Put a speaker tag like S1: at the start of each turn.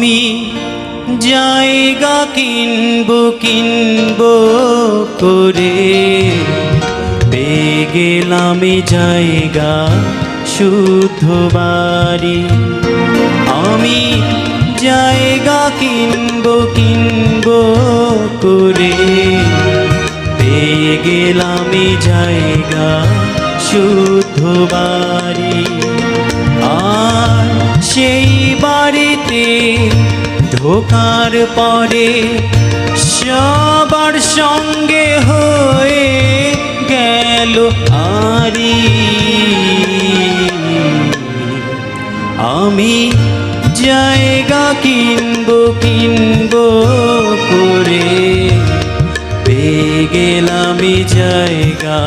S1: আমি জায়গা কিনবো করে পেয়ে গেলাম জায়গা শুদ্ধ বাড়ি। আমি জায়গা কিনবো করে পেয়ে গেলাম জায়গা শুদ্ধ বাড়ি। আর সেই বাড়িতে ঢোকার পরে সবার সঙ্গে হয়ে গেল আরি। আমি জায়গা কিনবো করে পেয়ে গেলাম জায়গা